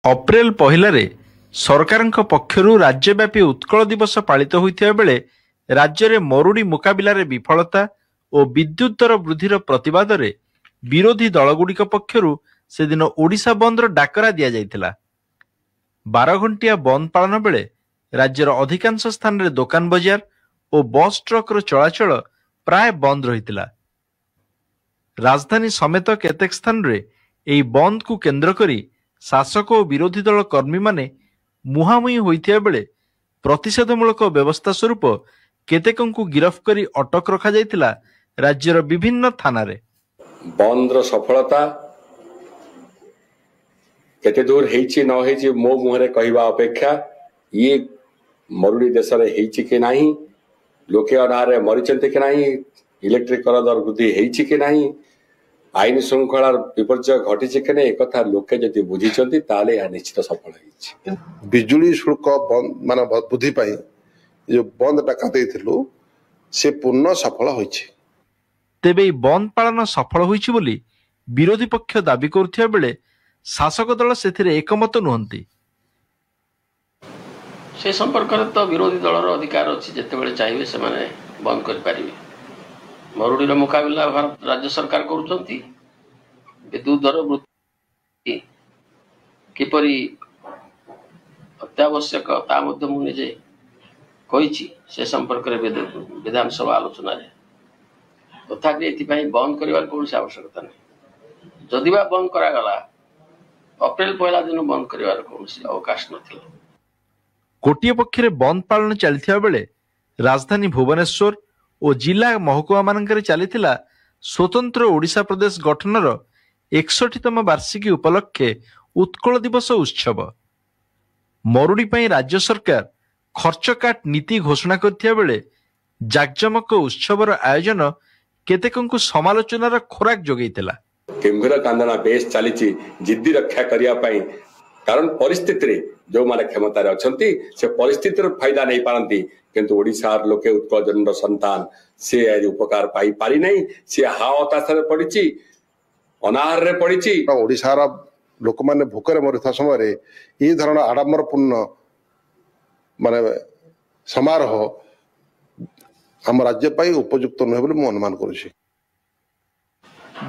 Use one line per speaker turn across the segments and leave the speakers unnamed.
अप्रैल पहिलारे सरकारଙ୍କ पक्षରୁ राज्यव्यापी उत्कल दिवस पालित होइଥିବା बेले राज्ୟରେ मरुड़ी मुकाबिलाରେ विफलता ଓ विद्युत दर वृद्धिर प्रतिवादରେ विरोधी दलगुड़िक पक्षରୁ ସେଦିନ ଓଡ଼ିଶା ବନ୍ଦର ଡାକରା ଦିଆଯାଇଥିଲା। 12 ଘଣ୍ଟିଆ ବନ୍ଦ ପାଳନ ବେଳେ ରାଜ୍ୟର ଅଧିକାଂଶ ସ୍ଥାନରେ ଦୋକାନ ବଜାର ଓ ବସ୍ ଟ୍ରକର ଚଳାଚଳ ପ୍ରାୟ ବନ୍ଦ ରହିଥିଲା। ରାଜଧାନୀ ସମେତ କେତେକ ସ୍ଥାନରେ ଏହି ବନ୍ଦକୁ କେନ୍ଦ୍ର କରି ଶାସକ ଓ ବିରୋଧୀ ଦଳ କର୍ମୀମାନେ ମୁହାଁମୁହିଁ ହୋଇଥିବା ବେଳେ ପ୍ରତିଷେଧମୂଳକ ବ୍ୟବସ୍ଥା ସ୍ୱରୂପ କେତେକଙ୍କୁ ଗିରଫ କରି ଅଟକ ରଖାଯାଇଥିଲା राज्यर विभिन्न थानारे।
बंद्र सफलता केते दूर हेइछि न हेइछि मो मुहरे कहवा अपेक्षा ये मरुड़ी देश रे हेइछि कि नाही, लोके अनारे मरिचंते कि नाही, इलेक्ट्रिक कर दर वृद्धि हेइछि कि नाही, आईन श्रृंखला विपर्य घटिछि कि नाही, एकथा लोके जदि बुझिचंती ताले या निश्चित सफल हेइछि।
बिजुली शुल्क बंद माने वृद्धि पाई जो बंद टाका देइथिलु से पूर्ण सफल होइछि।
तेबे बंद पालन सफल होइछि बोली विरोधी पक्ष दाबी करुथिया बेले शासक दल सेथिरे एकमत नुहंती।
से संपर्क में तो विरोधी दलर अधिकार अच्छी जिते बड़े चाहिए से माने बंद कर पारिबे। मरुड़ीर मुकाबला भारत राज्य सरकार करुचंती। विद्युत दर वृद्धि किपरि अत्यावश्यक ता मध्य मु निजे कहिछि से संपर्क में विधानसभा आलोचना रे तथापि एथिपाई बंद करिवार कोनोसी आवश्यकता नहीं। जदि बा बंद करागला अप्रैल पहला दिन बंद करिवार कोनोसी अवकाश नथिला।
गोटिए पक्षरे बंद पालन चलिथिया बेले राजधानी भुवनेश्वर और जिला महकुमा मानकरे चलिथिला स्वतंत्र ओडिशा प्रदेश गठनर 61तम वार्षिकी उपलक्षे उत्कल दिवस उत्सव। मरुड़ी पई राज्य सरकार खर्च काट नीति घोषणा करथिया बेले जाकजमक उत्सवर आयोजन केतेकंकु समालोचनार खोराक जोगैतिला।
किंभीर कांदना बेस चलीची जिद्दी रक्षा करिया पई कारण परिस्थिति रे जो माने क्षमता रे अछंती से परिस्थिति रो फायदा नहीं पारंती किंतु ओडिसार लोके उत्कल जनर संतान से आज उपकार पाई पारी नहीं से हावतास रे पड़ीची अनाहार रे पड़ीची।
ओडिसार लोक माने भूकरे मरुथा समय रे ई धरण आडंबरपूर्ण माने समारोह आम राज्य पाई उपयुक्त नुहे बोली अनुमान करुछि।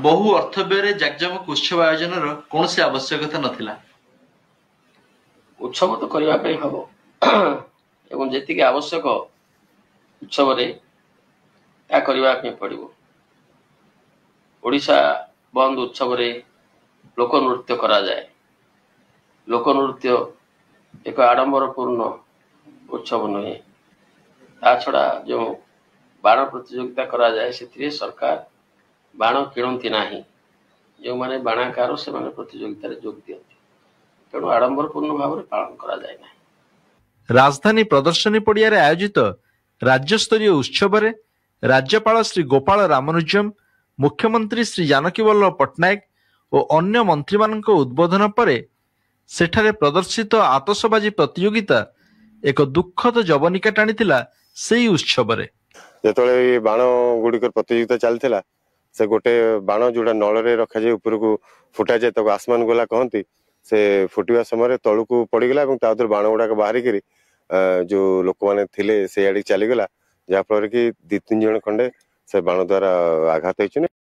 बहु अर्थ व्यय जाकजमक उत्सव आयोजन कौन से आवश्यकता नथिला।
उत्सव तो करबा पे हबो एवं जेति के आवश्यक उत्सव रे ता करबा पे पड़िबो। ओडिशा बंद उत्सव रे लोक नृत्य करा जाए। लोक नृत्य एक आडंबरपूर्ण उत्सव नहे। ता छड़ा जो बाण प्रतियोगिता करा जाए से सरकार बाण किणती नाही। जो माने बाणाकार से माने प्रतियोगिता रे जोग दियंती तेणु आडंबरपूर्ण भाव में पालन करा जाए ना।
राजधानी प्रदर्शनी पड़िया रे आयोजित राज्य स्तरीय उत्सव रे राज्यपाल श्री गोपाल रामानुजम, मुख्यमंत्री श्री जानकी वल्लभ पट्टनायक और अन्य मंत्री मानक उद्बोधन परे सेठारे प्रदर्शित आतशबाजी प्रतियोगिता एक दुखद जवनिका टाणीथिला सेही उत्सव रे।
जेतले बाण गुड़िक प्रतियोगिता चलथिला से गोटे बाण जोड़ा नल रे रखा जाए ऊपर को फुटा जाए तो आसमान गोला कहती से फुटवा समय तलू को पड़गला और बाण गुड़ाक बाहरिक जो लोक मैंने थे से आड़ चलीगला जहाँफल कि 2-3 जन खंडे से बाण द्वारा आघात होती।